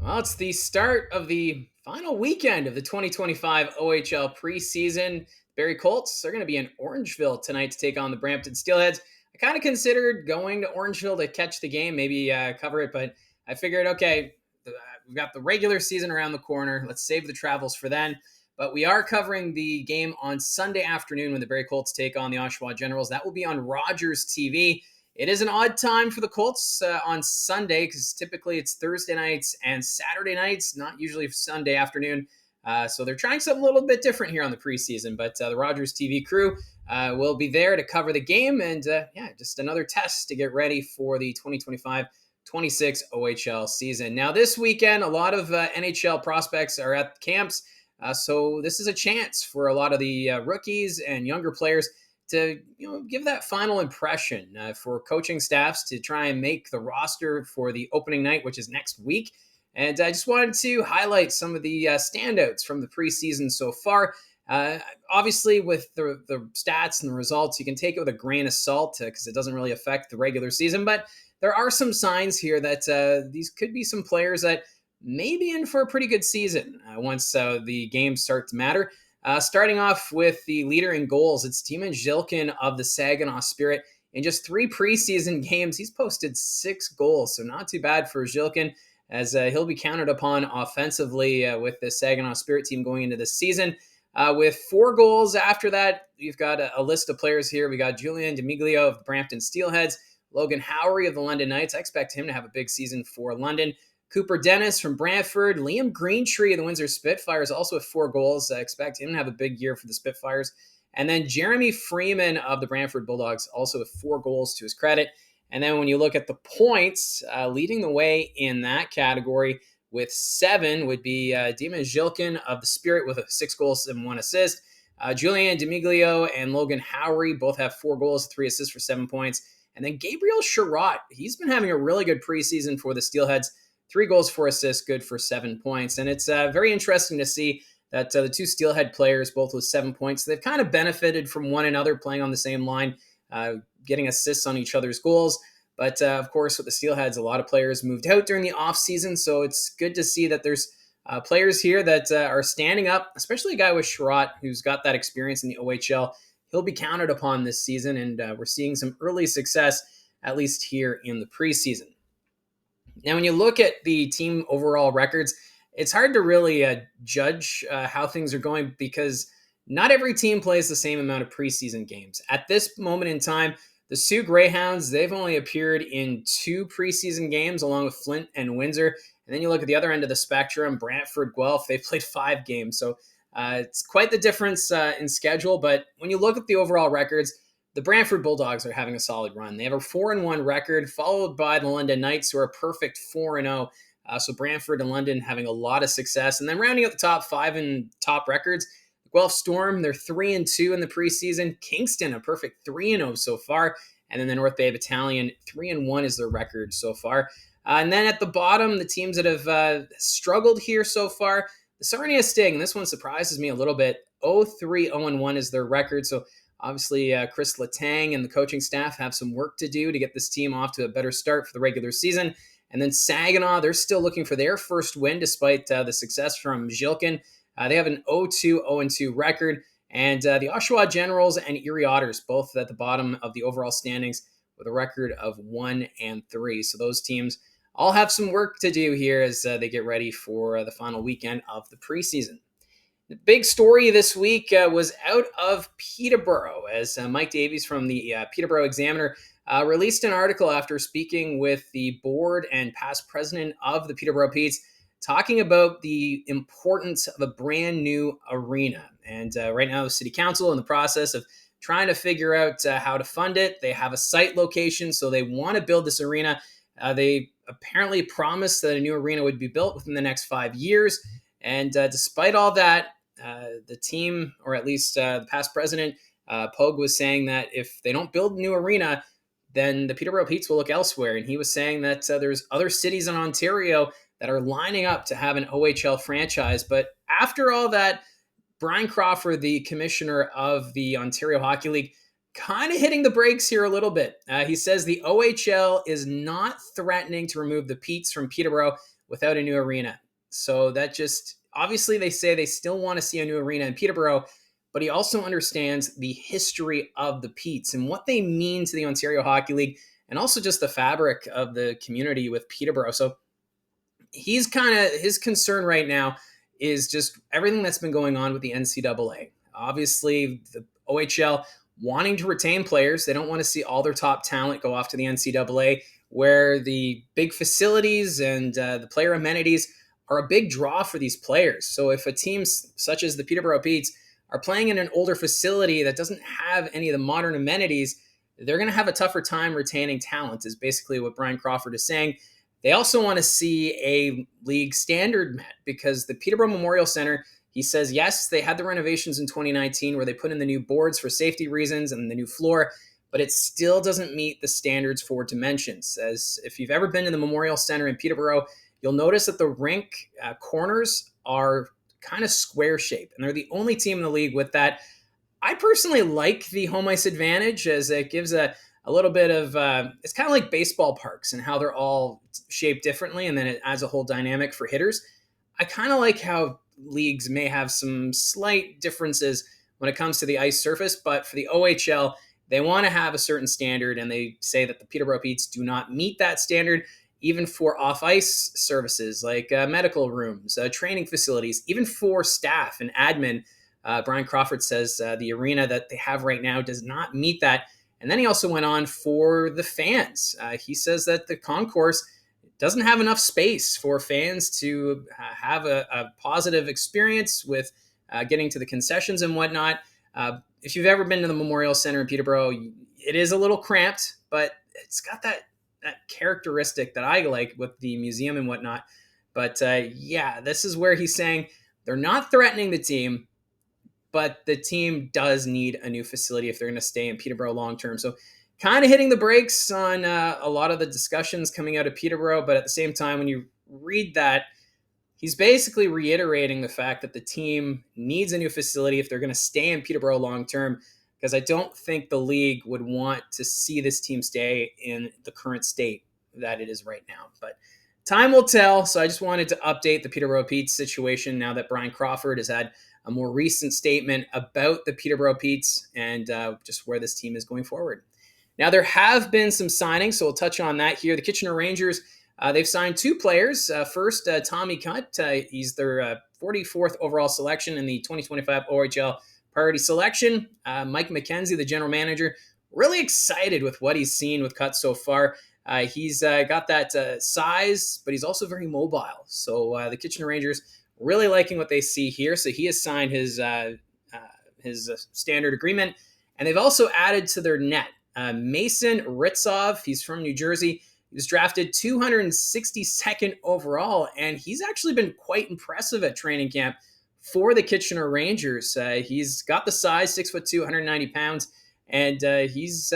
Well, it's the start of the final weekend of the 2025 OHL preseason. Barrie Colts are going to be in Orangeville tonight to take on the Brampton Steelheads. I kind of considered going to Orangeville to catch the game, maybe cover it, but I figured, okay, we've got the regular season around the corner. Let's save the travels for then. But we are covering the game on Sunday afternoon when the Barrie Colts take on the Oshawa Generals. That will be on Rogers TV. It is an odd time for the Colts on Sunday because typically it's Thursday nights and Saturday nights, not usually Sunday afternoon. So they're trying something a little bit different here on the preseason. But the Rogers TV crew will be there to cover the game. And just another test to get ready for the 2025-26 OHL season. Now, this weekend, a lot of NHL prospects are at camps. So this is a chance for a lot of the rookies and younger players to give that final impression for coaching staffs to try and make the roster for the opening night, which is next week. And I just wanted to highlight some of the standouts from the preseason so far. Obviously, with the stats and the results, you can take it with a grain of salt because it doesn't really affect the regular season. But there are some signs here that these could be some players that may be in for a pretty good season once the games start to matter. Starting off with the leader in goals, it's Timo Zhilkin of the Saginaw Spirit. In just 3 preseason games, he's posted 6 goals, so not too bad for Zhilkin, as he'll be counted upon offensively with the Saginaw Spirit team going into this season. With 4 goals after that, you've got a list of players here. We got Julian DeMiglio of the Brampton Steelheads, Logan Howery of the London Knights. I expect him to have a big season for London. Cooper Dennis from Brantford, Liam Greentree of the Windsor Spitfires, also with 4 goals. I expect him to have a big year for the Spitfires. And then Jeremy Freeman of the Brantford Bulldogs, also with 4 goals to his credit. And then when you look at the points, leading the way in that category with 7 would be Dima Zhilkin of the Spirit with 6 goals and 1 assist. Julian DeMiglio and Logan Howery both have 4 goals, 3 assists for 7 points. And then Gabriel Sherratt, he's been having a really good preseason for the Steelheads. 3 goals, 4 assists, good for 7 points. And it's very interesting to see that the 2 Steelhead players, both with 7 points, they've kind of benefited from one another playing on the same line, getting assists on each other's goals. But of course, with the Steelheads, a lot of players moved out during the offseason. So it's good to see that there's players here that are standing up, especially a guy with Sherratt who's got that experience in the OHL. He'll be counted upon this season, and we're seeing some early success, at least here in the preseason. Now, when you look at the team overall records, it's hard to really judge how things are going because not every team plays the same amount of preseason games. At this moment in time, the Sioux Greyhounds, they've only appeared in 2 preseason games along with Flint and Windsor. And then you look at the other end of the spectrum, Brantford, Guelph, they've played 5 games. So it's quite the difference in schedule. But when you look at the overall records, the Brantford Bulldogs are having a solid run. They have a 4-1 record, followed by the London Knights, who are a perfect 4-0. So Brantford and London having a lot of success. And then rounding out the top 5 in top records, the Guelph Storm, they're 3-2 in the preseason. Kingston, a perfect 3-0 so far. And then the North Bay Battalion, 3-1 is their record so far. And then at the bottom, the teams that have struggled here so far, the Sarnia Sting, and this one surprises me a little bit, 0-3-0-1 is their record. So obviously, Chris Letang and the coaching staff have some work to do to get this team off to a better start for the regular season. And then Saginaw, they're still looking for their first win despite the success from Zhilkin. They have an 0-2-0-2 record. And the Oshawa Generals and Erie Otters, both at the bottom of the overall standings with a record of 1-3. So those teams all have some work to do here as they get ready for the final weekend of the preseason. The big story this week was out of Peterborough, as Mike Davies from the Peterborough Examiner released an article after speaking with the board and past president of the Peterborough Petes, talking about the importance of a brand new arena. And right now, the city council in the process of trying to figure out how to fund it. They have a site location, so they want to build this arena. They apparently promised that a new arena would be built within the next 5 years. And despite all that, the team, or at least the past president, Pogue, was saying that if they don't build a new arena, then the Peterborough Petes will look elsewhere. And he was saying that there's other cities in Ontario that are lining up to have an OHL franchise. But after all that, Bryan Crawford, the commissioner of the Ontario Hockey League, kind of hitting the brakes here a little bit. He says the OHL is not threatening to remove the Petes from Peterborough without a new arena. So that just, obviously they say they still want to see a new arena in Peterborough, but he also understands the history of the Petes and what they mean to the Ontario Hockey League, and also just the fabric of the community with Peterborough. So he's kind of, his concern right now is just everything that's been going on with the NCAA. Obviously, the OHL wanting to retain players. They don't want to see all their top talent go off to the NCAA, where the big facilities and the player amenities are a big draw for these players. So if a team such as the Peterborough Petes are playing in an older facility that doesn't have any of the modern amenities, they're going to have a tougher time retaining talent, is basically what Bryan Crawford is saying. They also want to see a league standard met, because the Peterborough Memorial Center, he says, yes, they had the renovations in 2019 where they put in the new boards for safety reasons and the new floor, but it still doesn't meet the standards for dimensions. As if you've ever been to the Memorial Center in Peterborough, you'll notice that the rink corners are kind of square shaped, and they're the only team in the league with that. I personally like the home ice advantage, as it gives a little bit of, it's kind of like baseball parks and how they're all shaped differently, and then it adds a whole dynamic for hitters. I kind of like how leagues may have some slight differences when it comes to the ice surface, but for the OHL, they want to have a certain standard, and they say that the Peterborough Petes do not meet that standard, even for off-ice services like medical rooms, training facilities, even for staff and admin. Bryan Crawford says the arena that they have right now does not meet that. And then he also went on for the fans. He says that the concourse doesn't have enough space for fans to have a positive experience with getting to the concessions and whatnot. If you've ever been to the Memorial Center in Peterborough, it is a little cramped, but it's got that characteristic that I like with the museum and whatnot. But yeah, this is where he's saying they're not threatening the team, but the team does need a new facility if they're going to stay in Peterborough long term. So kind of hitting the brakes on a lot of the discussions coming out of Peterborough, but at the same time, when you read that, he's basically reiterating the fact that the team needs a new facility if they're going to stay in Peterborough long term, because I don't think the league would want to see this team stay in the current state that it is right now. But time will tell. So I just wanted to update the Peterborough Petes situation now that Bryan Crawford has had a more recent statement about the Peterborough Petes and just where this team is going forward. Now, there have been some signings, so we'll touch on that here. The Kitchener Rangers, they've signed two players. First, Tommy Cutt. He's their 44th overall selection in the 2025 OHL Priority Selection. Mike McKenzie, the general manager, really excited with what he's seen with Cutt so far. He's got that size, but he's also very mobile. So the Kitchener Rangers really liking what they see here. So he has signed his standard agreement, and they've also added to their net Mason Ritsov. He's from New Jersey. He was drafted 262nd overall, and he's actually been quite impressive at training camp for the Kitchener Rangers. He's got the size, 6'2", 190 pounds, and he's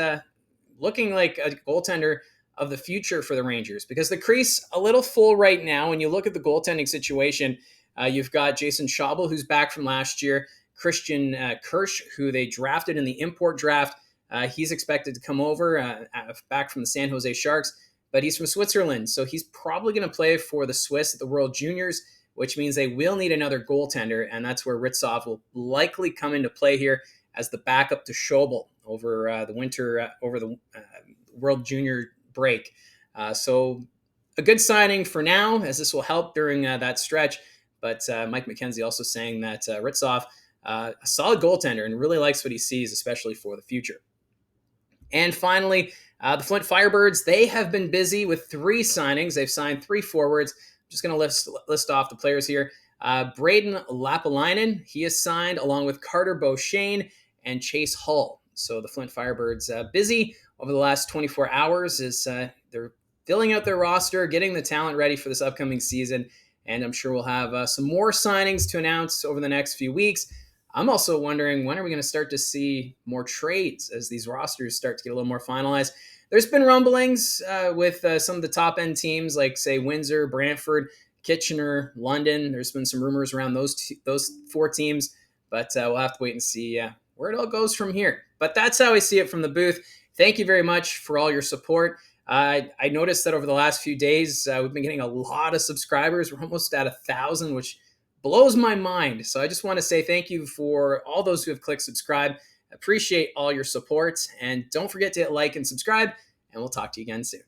looking like a goaltender of the future for the Rangers, because the crease a little full right now. When you look at the goaltending situation, you've got Jason Schaubel, who's back from last year, Christian Kirsch, who they drafted in the import draft. He's expected to come over back from the San Jose Sharks, but he's from Switzerland, so he's probably going to play for the Swiss at the World Juniors, which means they will need another goaltender, and that's where Ritsov will likely come into play here as the backup to Schaubel over the winter, over the World Junior break. So a good signing for now, as this will help during that stretch. But Mike McKenzie also saying that Ritsov, a solid goaltender, and really likes what he sees, especially for the future. And finally, the Flint Firebirds, they have been busy with three signings. They've signed three forwards. I'm just going to list off the players here. Braden Lapalainen, he is signed along with Carter Beauchesne and Chase Hull. So the Flint Firebirds busy over the last 24 hours as they're filling out their roster, getting the talent ready for this upcoming season. And I'm sure we'll have some more signings to announce over the next few weeks. I'm also wondering, when are we going to start to see more trades as these rosters start to get a little more finalized? There's been rumblings with some of the top-end teams like, say, Windsor, Brantford, Kitchener, London. There's been some rumors around those four teams, but we'll have to wait and see where it all goes from here. But that's how I see it from the booth. Thank you very much for all your support. I noticed that over the last few days, we've been getting a lot of subscribers. We're almost at 1,000, which blows my mind. So I just want to say thank you for all those who have clicked subscribe. Appreciate all your support. And don't forget to hit like and subscribe, and we'll talk to you again soon.